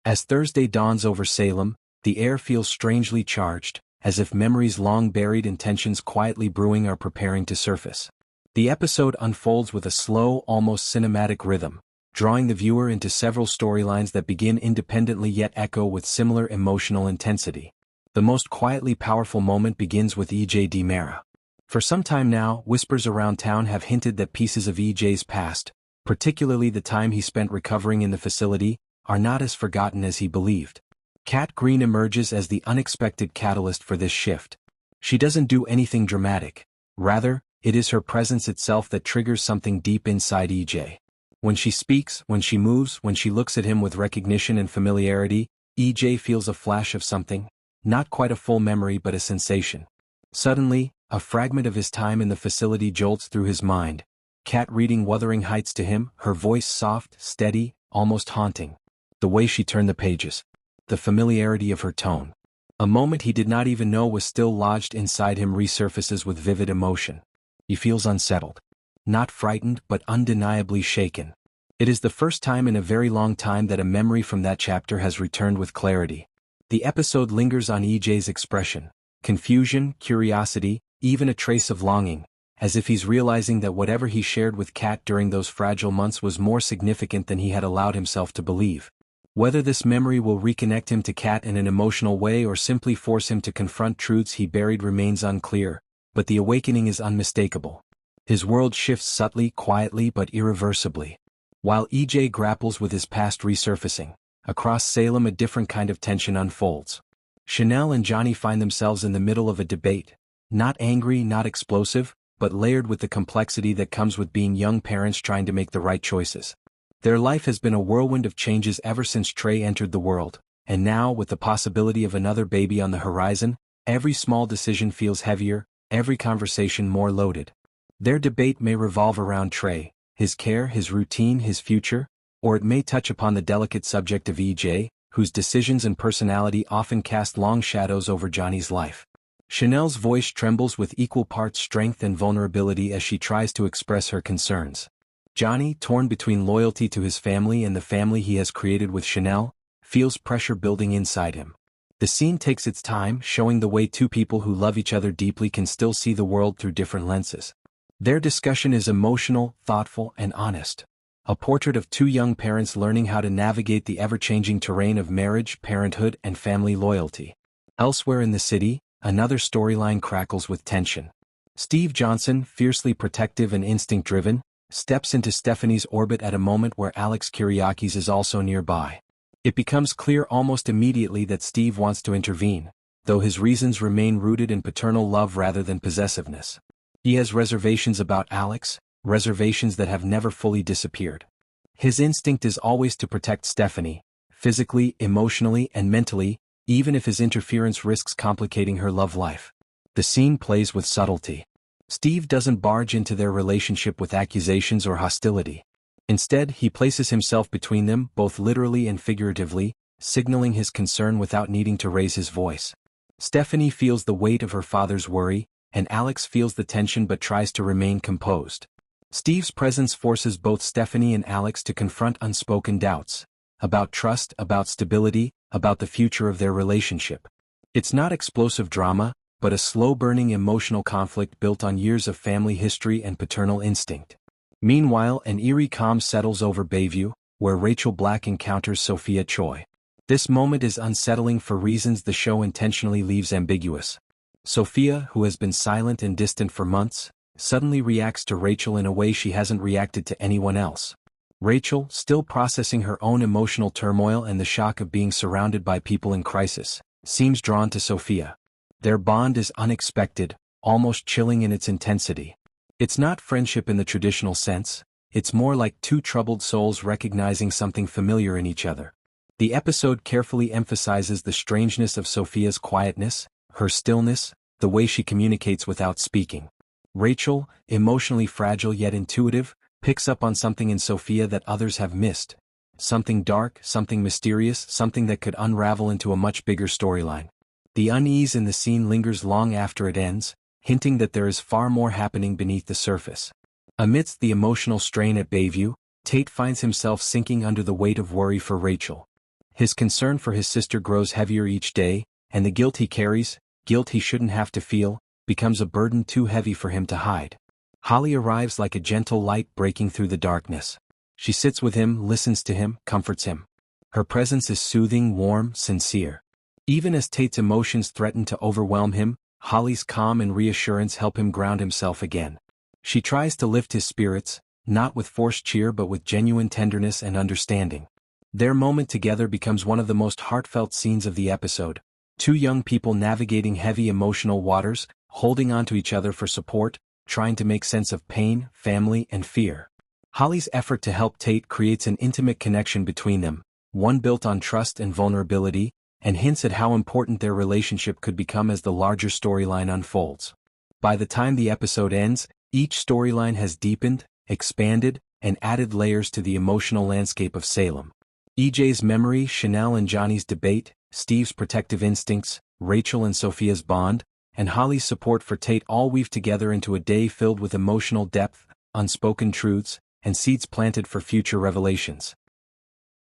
As Thursday dawns over Salem, the air feels strangely charged, as if memories long buried and tensions quietly brewing are preparing to surface. The episode unfolds with a slow, almost cinematic rhythm, drawing the viewer into several storylines that begin independently yet echo with similar emotional intensity. The most quietly powerful moment begins with E.J. DiMera. For some time now, whispers around town have hinted that pieces of E.J.'s past, particularly the time he spent recovering in the facility, are not as forgotten as he believed. Kat Greene emerges as the unexpected catalyst for this shift. She doesn't do anything dramatic. Rather, it is her presence itself that triggers something deep inside E.J. When she speaks, when she moves, when she looks at him with recognition and familiarity, E.J. feels a flash of something, not quite a full memory but a sensation. Suddenly, a fragment of his time in the facility jolts through his mind. Kat reading Wuthering Heights to him, her voice soft, steady, almost haunting. The way she turned the pages. The familiarity of her tone. A moment he did not even know was still lodged inside him resurfaces with vivid emotion. He feels unsettled. Not frightened but undeniably shaken. It is the first time in a very long time that a memory from that chapter has returned with clarity. The episode lingers on E.J.'s expression. Confusion, curiosity, even a trace of longing, as if he's realizing that whatever he shared with Kat during those fragile months was more significant than he had allowed himself to believe. Whether this memory will reconnect him to Kat in an emotional way or simply force him to confront truths he buried remains unclear, but the awakening is unmistakable. His world shifts subtly, quietly but irreversibly. While E.J. grapples with his past resurfacing, across Salem a different kind of tension unfolds. Chanel and Johnny find themselves in the middle of a debate, not angry, not explosive, but layered with the complexity that comes with being young parents trying to make the right choices. Their life has been a whirlwind of changes ever since Trey entered the world, and now, with the possibility of another baby on the horizon, every small decision feels heavier, every conversation more loaded. Their debate may revolve around Trey, his care, his routine, his future, or it may touch upon the delicate subject of E.J., whose decisions and personality often cast long shadows over Johnny's life. Chanel's voice trembles with equal parts strength and vulnerability as she tries to express her concerns. Johnny, torn between loyalty to his family and the family he has created with Chanel, feels pressure building inside him. The scene takes its time, showing the way two people who love each other deeply can still see the world through different lenses. Their discussion is emotional, thoughtful, and honest. A portrait of two young parents learning how to navigate the ever-changing terrain of marriage, parenthood, and family loyalty. Elsewhere in the city, another storyline crackles with tension. Steve Johnson, fiercely protective and instinct-driven, steps into Stephanie's orbit at a moment where Alex Kyriakis is also nearby. It becomes clear almost immediately that Steve wants to intervene, though his reasons remain rooted in paternal love rather than possessiveness. He has reservations about Alex, reservations that have never fully disappeared. His instinct is always to protect Stephanie, physically, emotionally, and mentally, even if his interference risks complicating her love life. The scene plays with subtlety. Steve doesn't barge into their relationship with accusations or hostility. Instead, he places himself between them, both literally and figuratively, signaling his concern without needing to raise his voice. Stephanie feels the weight of her father's worry, and Alex feels the tension but tries to remain composed. Steve's presence forces both Stephanie and Alex to confront unspoken doubts, about trust, about stability, about the future of their relationship. It's not explosive drama, but a slow-burning emotional conflict built on years of family history and paternal instinct. Meanwhile, an eerie calm settles over Bayview, where Rachel Black encounters Sophia Choi. This moment is unsettling for reasons the show intentionally leaves ambiguous. Sophia, who has been silent and distant for months, suddenly reacts to Rachel in a way she hasn't reacted to anyone else. Rachel, still processing her own emotional turmoil and the shock of being surrounded by people in crisis, seems drawn to Sophia. Their bond is unexpected, almost chilling in its intensity. It's not friendship in the traditional sense, it's more like two troubled souls recognizing something familiar in each other. The episode carefully emphasizes the strangeness of Sophia's quietness, her stillness, the way she communicates without speaking. Rachel, emotionally fragile yet intuitive, picks up on something in Sophia that others have missed. Something dark, something mysterious, something that could unravel into a much bigger storyline. The unease in the scene lingers long after it ends, hinting that there is far more happening beneath the surface. Amidst the emotional strain at Bayview, Tate finds himself sinking under the weight of worry for Rachel. His concern for his sister grows heavier each day, and the guilt he carries, guilt he shouldn't have to feel, becomes a burden too heavy for him to hide. Holly arrives like a gentle light breaking through the darkness. She sits with him, listens to him, comforts him. Her presence is soothing, warm, sincere. Even as Tate's emotions threaten to overwhelm him, Holly's calm and reassurance help him ground himself again. She tries to lift his spirits, not with forced cheer but with genuine tenderness and understanding. Their moment together becomes one of the most heartfelt scenes of the episode. Two young people navigating heavy emotional waters, holding on to each other for support, trying to make sense of pain, family, and fear. Holly's effort to help Tate creates an intimate connection between them, one built on trust and vulnerability, and hints at how important their relationship could become as the larger storyline unfolds. By the time the episode ends, each storyline has deepened, expanded, and added layers to the emotional landscape of Salem. EJ's memory, Chanel and Johnny's debate, Steve's protective instincts, Rachel and Sophia's bond, and Holly's support for Tate all weave together into a day filled with emotional depth, unspoken truths, and seeds planted for future revelations.